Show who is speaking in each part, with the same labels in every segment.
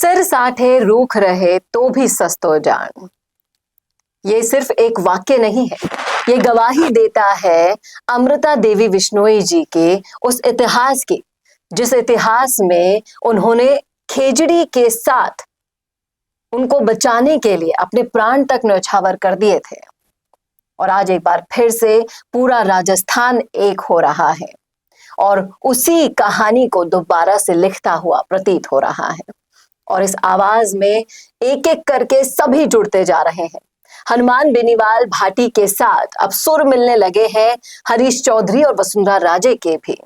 Speaker 1: सिर साठे रूख रहे तो भी सस्तो जान। ये सिर्फ एक वाक्य नहीं है, ये गवाही देता है अमृता देवी बिश्नोई जी के उस इतिहास की, जिस इतिहास में उन्होंने खेजड़ी के साथ उनको बचाने के लिए अपने प्राण तक न्यौछावर कर दिए थे। और आज एक बार फिर से पूरा राजस्थान एक हो रहा है और उसी कहानी को दोबारा से लिखता हुआ प्रतीत हो रहा है। और इस आवाज में एक एक करके सभी जुड़ते जा रहे हैं। हनुमान बेनीवाल भाटी के साथ अब सुर मिलने लगे हैं हरीश चौधरी और वसुंधरा राजे के भी,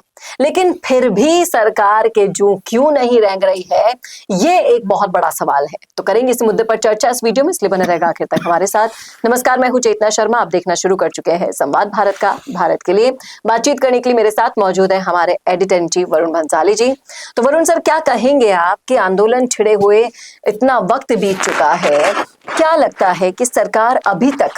Speaker 1: लेकिन फिर भी सरकार के जू क्यों नहीं रेंग रही है, ये एक बहुत बड़ा सवाल है। तो करेंगे इस मुद्दे पर चर्चा इस वीडियो में, इसलिए बने रहेगा आखिर तक हमारे साथ। नमस्कार, मैं हूं चेतना शर्मा, आप देखना शुरू कर चुके हैं संवाद भारत का। भारत के लिए बातचीत करने के लिए मेरे साथ मौजूद है हमारे editor in chief Varun Bhansali ji. तो वरुण सर, क्या कहेंगे आप कि आंदोलन छिड़े हुए इतना वक्त बीत चुका है, क्या लगता है कि सरकार अभी तक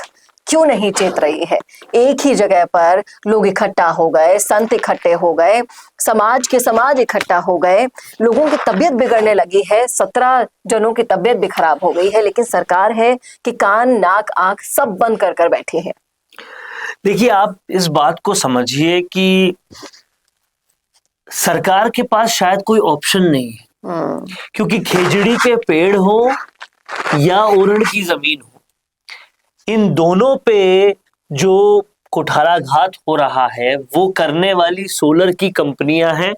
Speaker 1: क्यों नहीं चेत रही है? एक ही जगह पर लोग इकट्ठा हो गए, संत इकट्ठे हो गए, समाज के समाज इकट्ठा हो गए, लोगों की तबीयत बिगड़ने लगी है, 17 जनों की तबीयत भी खराब हो गई है, लेकिन सरकार है कि कान नाक आंख सब बंद कर कर बैठी है।
Speaker 2: देखिए, आप इस बात को समझिए कि सरकार के पास शायद कोई ऑप्शन नहीं है, क्योंकि खेजड़ी के पेड़ हो या ओरड़ की जमीन हो, इन दोनों पे जो कुठाराघात हो रहा है वो करने वाली सोलर की कंपनियां हैं,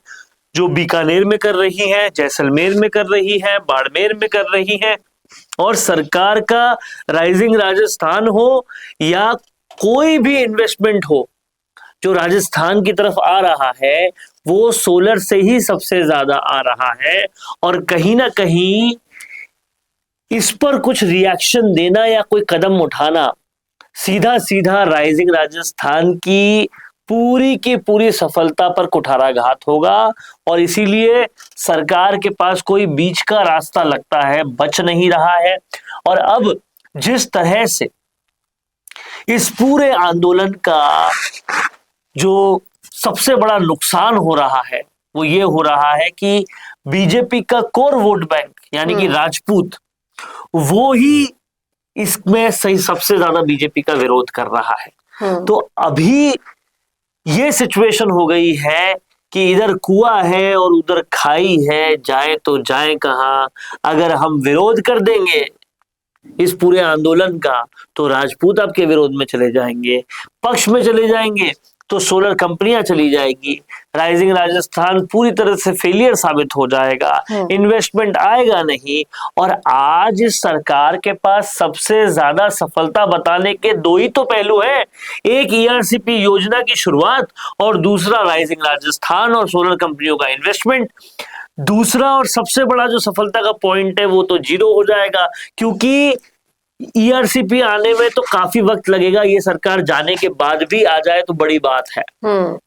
Speaker 2: जो बीकानेर में कर रही हैं, जैसलमेर में कर रही हैं, बाड़मेर में कर रही हैं। और सरकार का राइजिंग राजस्थान हो या कोई भी इन्वेस्टमेंट हो जो राजस्थान की तरफ आ रहा है, वो सोलर से ही सबसे ज्यादा आ रहा है। और कहीं ना कहीं इस पर कुछ रिएक्शन देना या कोई कदम उठाना सीधा सीधा राइजिंग राजस्थान की पूरी सफलता पर कुठाराघात होगा। और इसीलिए सरकार के पास कोई बीच का रास्ता लगता है बच नहीं रहा है। और अब जिस तरह से इस पूरे आंदोलन का जो सबसे बड़ा नुकसान हो रहा है वो ये हो रहा है कि बीजेपी का कोर वोट बैंक यानी कि राजपूत, वो ही इसमें सही सबसे ज्यादा बीजेपी का विरोध कर रहा है। तो अभी ये सिचुएशन हो गई है कि इधर कुआं है और उधर खाई है, जाए तो जाए कहां। अगर हम विरोध कर देंगे इस पूरे आंदोलन का तो राजपूत आपके विरोध में चले जाएंगे, पक्ष में चले जाएंगे तो सोलर कंपनियां चली जाएगी, राइजिंग राजस्थान पूरी तरह से फेलियर साबित हो जाएगा, इन्वेस्टमेंट आएगा नहीं। और आज इस सरकार के पास सबसे ज्यादा सफलता बताने के दो ही तो पहलू हैं, एक ईआरसीपी योजना की शुरुआत और दूसरा राइजिंग राजस्थान और सोलर कंपनियों का इन्वेस्टमेंट। दूसरा और सबसे बड़ा जो सफलता का पॉइंट है वो तो जीरो हो जाएगा, क्योंकि ईआरसीपी आने में तो काफी वक्त लगेगा, ये सरकार जाने के बाद भी आ जाए तो बड़ी बात है।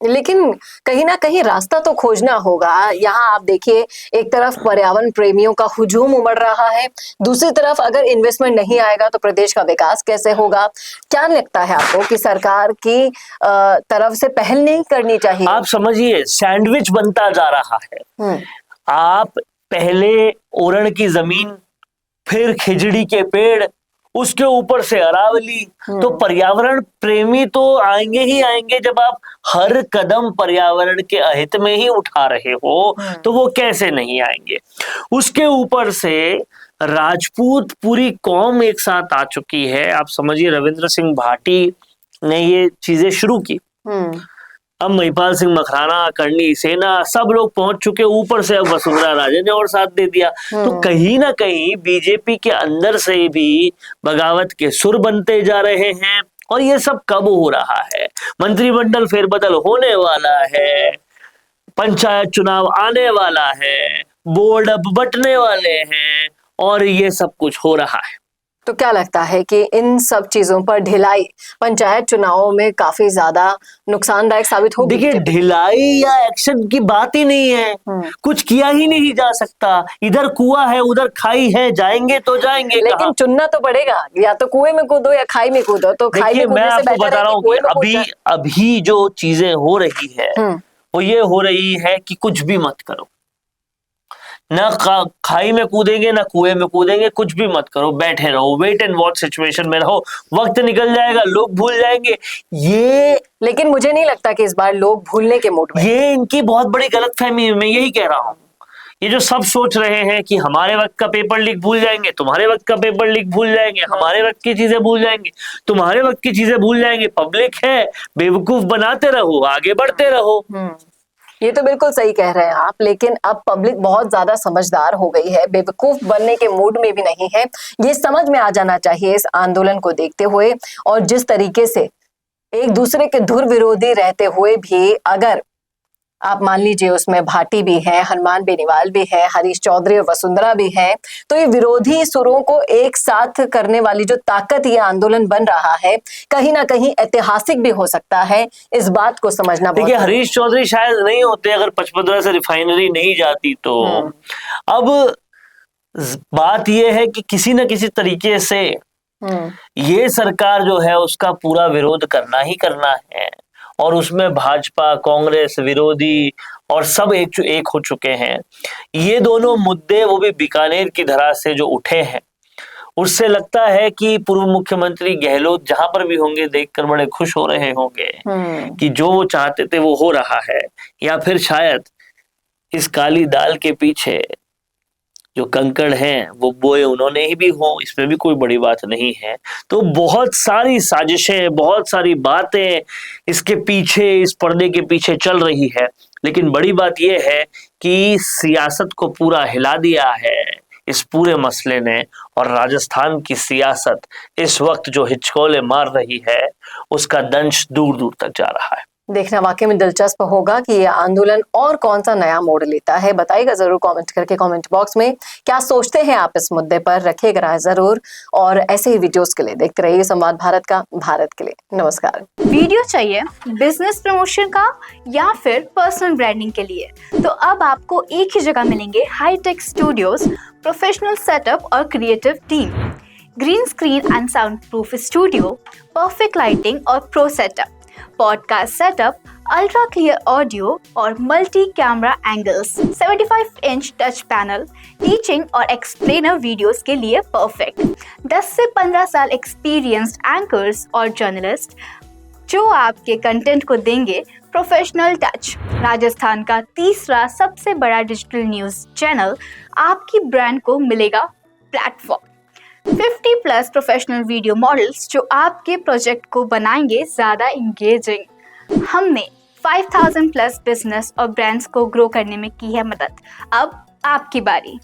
Speaker 1: लेकिन कहीं ना कहीं रास्ता तो खोजना होगा। यहाँ आप देखिए, एक तरफ पर्यावरण प्रेमियों का हुजूम उमड़ रहा है, दूसरी तरफ अगर इन्वेस्टमेंट नहीं आएगा तो प्रदेश का विकास कैसे होगा? क्या लगता है आपको कि सरकार की तरफ से पहल नहीं करनी चाहिए?
Speaker 2: आप समझिए, सैंडविच बनता जा रहा है। आप पहले ओरड़ की जमीन, फिर खिजड़ी के पेड़, उसके ऊपर से अरावली, तो पर्यावरण प्रेमी तो आएंगे ही आएंगे। जब आप हर कदम पर्यावरण के अहित में ही उठा रहे हो तो वो कैसे नहीं आएंगे। उसके ऊपर से राजपूत पूरी कौम एक साथ आ चुकी है। आप समझिए, रविंद्र सिंह भाटी ने ये चीजें शुरू की, अब महिपाल सिंह मकराना, करणी सेना सब लोग पहुंच चुके, ऊपर से अब वसुंधरा राजे ने और साथ दे दिया। तो कहीं ना कहीं बीजेपी के अंदर से भी बगावत के सुर बनते जा रहे हैं। और ये सब कब हो रहा है? मंत्रिमंडल फेरबदल होने वाला है, पंचायत चुनाव आने वाला है, बोर्ड अब बंटने वाले हैं और ये सब कुछ हो रहा है।
Speaker 1: तो क्या लगता है कि इन सब चीजों पर ढिलाई पंचायत चुनावों में काफी ज्यादा नुकसानदायक साबित होगी?
Speaker 2: देखिए, ढिलाई या एक्शन की बात ही नहीं है, कुछ किया ही नहीं जा सकता। इधर कुआं है उधर खाई है, जाएंगे तो जाएंगे,
Speaker 1: लेकिन चुनना तो पड़ेगा, या तो कुएं में कूदो या खाई में कूदो। तो खाई में
Speaker 2: मैं आपको बता रहा हूँ कि अभी जो चीजें हो रही है वो ये हो रही है कि कुछ भी मत करो, ना खाई में कूदेंगे ना कुएं में कूदेंगे, कुछ भी मत करो, बैठे रहो, वेट एंड वॉच सिचुएशन में रहो, वक्त निकल जाएगा, लोग भूल जाएंगे। ये
Speaker 1: लेकिन मुझे नहीं लगता कि इस बार लोग भूलने के मूड में।
Speaker 2: ये इनकी बहुत बड़ी गलतफहमी है, मैं यही कह रहा हूँ। ये जो सब सोच रहे हैं कि हमारे वक्त का पेपर लीक भूल जाएंगे, तुम्हारे वक्त का पेपर लीक भूल जाएंगे, हमारे वक्त की चीजें भूल जाएंगे, तुम्हारे वक्त की चीजें भूल जाएंगे, पब्लिक है, बेवकूफ बनाते रहो, आगे बढ़ते रहो।
Speaker 1: ये तो बिल्कुल सही कह रहे हैं आप, लेकिन अब पब्लिक बहुत ज्यादा समझदार हो गई है, बेवकूफ बनने के मूड में भी नहीं है। ये समझ में आ जाना चाहिए इस आंदोलन को देखते हुए, और जिस तरीके से एक दूसरे के धुर विरोधी रहते हुए भी, अगर आप मान लीजिए उसमें भाटी भी है, हनुमान बेनीवाल भी है, हरीश चौधरी और वसुंधरा भी है, तो ये विरोधी सुरों को एक साथ करने वाली जो ताकत ये आंदोलन बन रहा है, कहीं ना कहीं ऐतिहासिक भी हो सकता है। इस बात को समझना बहुत।
Speaker 2: देखिए, हरीश चौधरी शायद नहीं होते अगर पचपदरा से रिफाइनरी नहीं जाती तो। अब बात यह है कि किसी न किसी तरीके से ये सरकार जो है उसका पूरा विरोध करना ही करना है, और उसमें भाजपा, कांग्रेस, विरोधी और सब एक हो चुके हैं। ये दोनों मुद्दे, वो भी बीकानेर की धरा से जो उठे हैं, उससे लगता है कि पूर्व मुख्यमंत्री गहलोत जहां पर भी होंगे देखकर बड़े खुश हो रहे होंगे कि जो वो चाहते थे वो हो रहा है, या फिर शायद इस काली दाल के पीछे जो कंकड़ हैं वो बोए उन्होंने ही भी हो, इसमें भी कोई बड़ी बात नहीं है। तो बहुत सारी साजिशें, बहुत सारी बातें इसके पीछे, इस पर्दे के पीछे चल रही है, लेकिन बड़ी बात यह है कि सियासत को पूरा हिला दिया है इस पूरे मसले ने, और राजस्थान की सियासत इस वक्त जो हिचकोले मार रही है उसका दंश दूर दूर तक जा रहा है।
Speaker 1: देखना वाकई में दिलचस्प होगा कि ये आंदोलन और कौन सा नया मोड़ लेता है। बताइएगा जरूर कमेंट करके, कमेंट बॉक्स में क्या सोचते हैं आप इस मुद्दे पर, रखिएगा राय जरूर, और ऐसे ही वीडियोस के लिए देखते रहिए संवाद भारत का, भारत के लिए। नमस्कार।
Speaker 3: वीडियो चाहिए बिजनेस प्रमोशन का या फिर पर्सनल ब्रांडिंग के लिए, तो अब आपको एक ही जगह मिलेंगे हाईटेक स्टूडियोज, प्रोफेशनल सेटअप और creative team, green screen and soundproof studio, perfect lighting और pro setup, podcast setup, ultra clear audio और multi camera angles, 75 inch touch panel, teaching और एक्सप्लेनर वीडियोस के लिए परफेक्ट, 10 से 15 साल experienced anchors और journalist जो आपके कंटेंट को देंगे प्रोफेशनल टच। राजस्थान का तीसरा सबसे बड़ा डिजिटल न्यूज चैनल आपकी ब्रांड को मिलेगा प्लेटफॉर्म। 50+ प्रोफेशनल वीडियो मॉडल्स जो आपके प्रोजेक्ट को बनाएंगे ज़्यादा इंगेजिंग। हमने 5000+ बिजनेस और ब्रांड्स को ग्रो करने में की है मदद। अब आपकी बारी।